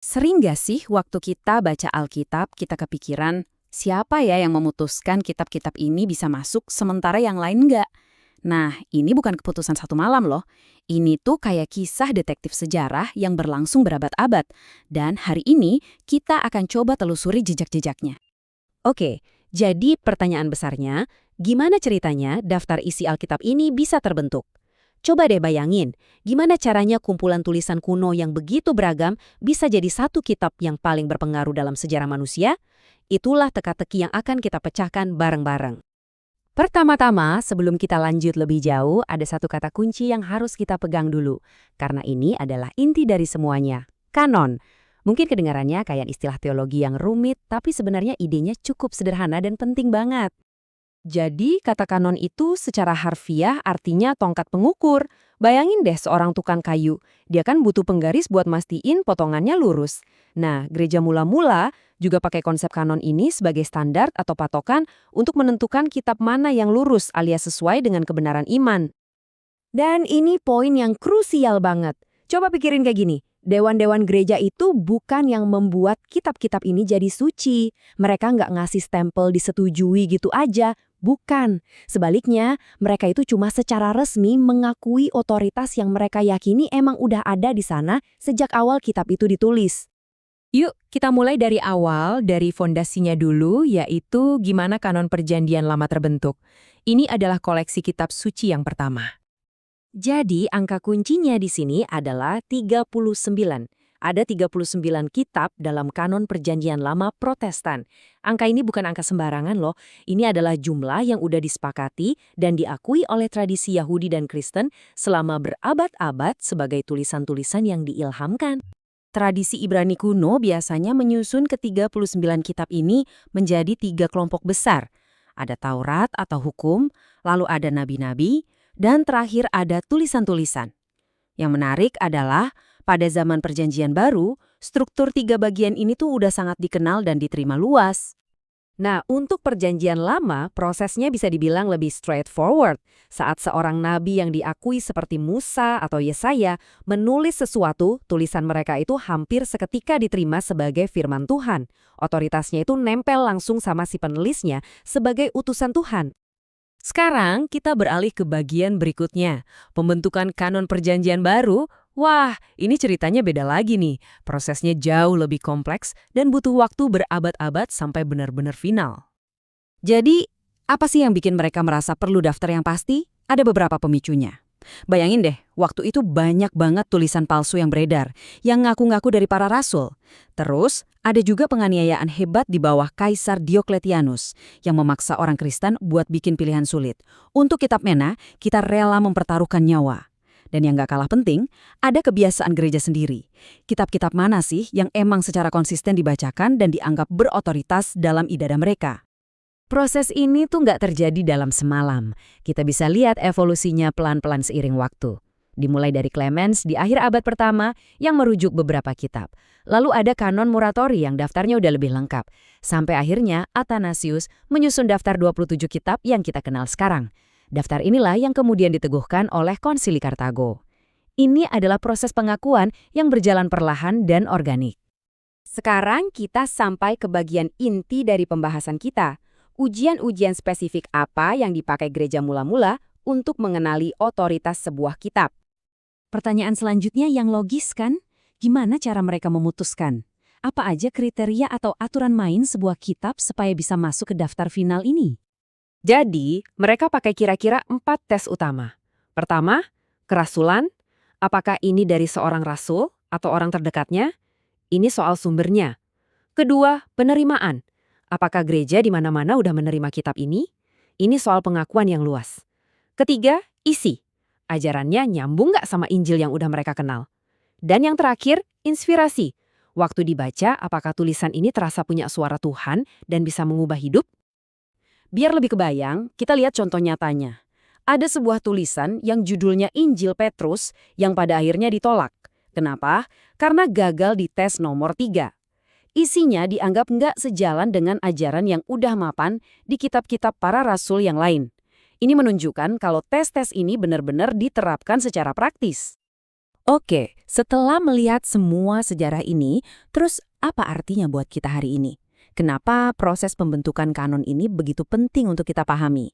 Sering gak sih waktu kita baca Alkitab, kita kepikiran, siapa ya yang memutuskan kitab-kitab ini bisa masuk sementara yang lain nggak? Nah, ini bukan keputusan satu malam loh. Ini tuh kayak kisah detektif sejarah yang berlangsung berabad-abad. Dan hari ini kita akan coba telusuri jejak-jejaknya. Oke, jadi pertanyaan besarnya, gimana ceritanya daftar isi Alkitab ini bisa terbentuk? Coba deh bayangin, gimana caranya kumpulan tulisan kuno yang begitu beragam bisa jadi satu kitab yang paling berpengaruh dalam sejarah manusia? Itulah teka-teki yang akan kita pecahkan bareng-bareng. Pertama-tama, sebelum kita lanjut lebih jauh, ada satu kata kunci yang harus kita pegang dulu. Karena ini adalah inti dari semuanya. Kanon. Mungkin kedengarannya kayak istilah teologi yang rumit, tapi sebenarnya idenya cukup sederhana dan penting banget. Jadi, kata kanon itu secara harfiah artinya tongkat pengukur. Bayangin deh seorang tukang kayu. Dia kan butuh penggaris buat mastiin potongannya lurus. Nah, gereja mula-mula juga pakai konsep kanon ini sebagai standar atau patokan untuk menentukan kitab mana yang lurus alias sesuai dengan kebenaran iman. Dan ini poin yang krusial banget. Coba pikirin kayak gini. Dewan-dewan gereja itu bukan yang membuat kitab-kitab ini jadi suci. Mereka nggak ngasih stempel disetujui gitu aja. Bukan. Sebaliknya, mereka itu cuma secara resmi mengakui otoritas yang mereka yakini emang udah ada di sana sejak awal kitab itu ditulis. Yuk, kita mulai dari awal, dari fondasinya dulu, yaitu gimana kanon perjanjian lama terbentuk. Ini adalah koleksi kitab suci yang pertama. Jadi, angka kuncinya di sini adalah 39. Ada 39 kitab dalam kanon perjanjian lama Protestan. Angka ini bukan angka sembarangan loh. Ini adalah jumlah yang udah disepakati dan diakui oleh tradisi Yahudi dan Kristen selama berabad-abad sebagai tulisan-tulisan yang diilhamkan. Tradisi Ibrani kuno biasanya menyusun ke-39 kitab ini menjadi 3 kelompok besar. Ada Taurat atau hukum, lalu ada nabi-nabi, dan terakhir ada tulisan-tulisan. Yang menarik adalah, pada zaman perjanjian baru, struktur 3 bagian ini tuh udah sangat dikenal dan diterima luas. Nah, untuk perjanjian lama, prosesnya bisa dibilang lebih straightforward. Saat seorang nabi yang diakui seperti Musa atau Yesaya menulis sesuatu, tulisan mereka itu hampir seketika diterima sebagai firman Tuhan. Otoritasnya itu nempel langsung sama si penulisnya sebagai utusan Tuhan. Sekarang kita beralih ke bagian berikutnya, pembentukan kanon perjanjian baru. Wah, ini ceritanya beda lagi nih. Prosesnya jauh lebih kompleks dan butuh waktu berabad-abad sampai benar-benar final. Jadi, apa sih yang bikin mereka merasa perlu daftar yang pasti? Ada beberapa pemicunya. Bayangin deh, waktu itu banyak banget tulisan palsu yang beredar, yang ngaku-ngaku dari para rasul. Terus, ada juga penganiayaan hebat di bawah Kaisar Diokletianus, yang memaksa orang Kristen buat bikin pilihan sulit. Untuk kitab Mena, kita rela mempertaruhkan nyawa. Dan yang gak kalah penting, ada kebiasaan gereja sendiri. Kitab-kitab mana sih yang emang secara konsisten dibacakan dan dianggap berotoritas dalam ibadah mereka? Proses ini tuh nggak terjadi dalam semalam. Kita bisa lihat evolusinya pelan-pelan seiring waktu. Dimulai dari Clemens di akhir abad pertama yang merujuk beberapa kitab. Lalu ada kanon Muratori yang daftarnya udah lebih lengkap. Sampai akhirnya Athanasius menyusun daftar 27 kitab yang kita kenal sekarang. Daftar inilah yang kemudian diteguhkan oleh Konsili Kartago. Ini adalah proses pengakuan yang berjalan perlahan dan organik. Sekarang kita sampai ke bagian inti dari pembahasan kita. Ujian-ujian spesifik apa yang dipakai gereja mula-mula untuk mengenali otoritas sebuah kitab? Pertanyaan selanjutnya yang logis kan? Gimana cara mereka memutuskan? Apa aja kriteria atau aturan main sebuah kitab supaya bisa masuk ke daftar final ini? Jadi, mereka pakai kira-kira 4 tes utama. Pertama, kerasulan. Apakah ini dari seorang rasul atau orang terdekatnya? Ini soal sumbernya. Kedua, penerimaan. Apakah gereja di mana-mana udah menerima kitab ini? Ini soal pengakuan yang luas. Ketiga, isi. Ajarannya nyambung nggak sama Injil yang udah mereka kenal? Dan yang terakhir, inspirasi. Waktu dibaca, apakah tulisan ini terasa punya suara Tuhan dan bisa mengubah hidup? Biar lebih kebayang, kita lihat contoh nyatanya. Ada sebuah tulisan yang judulnya Injil Petrus yang pada akhirnya ditolak. Kenapa? Karena gagal di tes nomor 3. Isinya dianggap nggak sejalan dengan ajaran yang udah mapan di kitab-kitab para rasul yang lain. Ini menunjukkan kalau tes-tes ini benar-benar diterapkan secara praktis. Oke, setelah melihat semua sejarah ini, terus apa artinya buat kita hari ini? Kenapa proses pembentukan kanon ini begitu penting untuk kita pahami?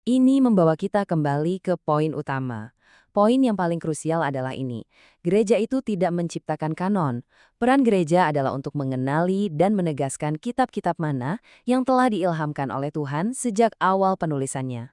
Ini membawa kita kembali ke poin utama. Poin yang paling krusial adalah ini. Gereja itu tidak menciptakan kanon. Peran gereja adalah untuk mengenali dan menegaskan kitab-kitab mana yang telah diilhamkan oleh Tuhan sejak awal penulisannya.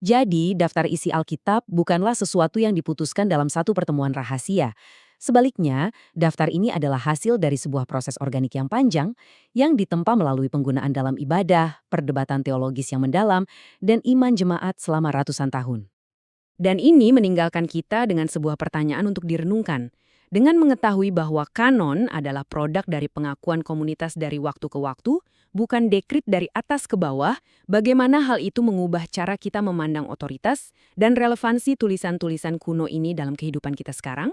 Jadi, daftar isi Alkitab bukanlah sesuatu yang diputuskan dalam satu pertemuan rahasia. Sebaliknya, daftar ini adalah hasil dari sebuah proses organik yang panjang yang ditempa melalui penggunaan dalam ibadah, perdebatan teologis yang mendalam, dan iman jemaat selama ratusan tahun. Dan ini meninggalkan kita dengan sebuah pertanyaan untuk direnungkan. Dengan mengetahui bahwa kanon adalah produk dari pengakuan komunitas dari waktu ke waktu, bukan dekrit dari atas ke bawah, bagaimana hal itu mengubah cara kita memandang otoritas dan relevansi tulisan-tulisan kuno ini dalam kehidupan kita sekarang?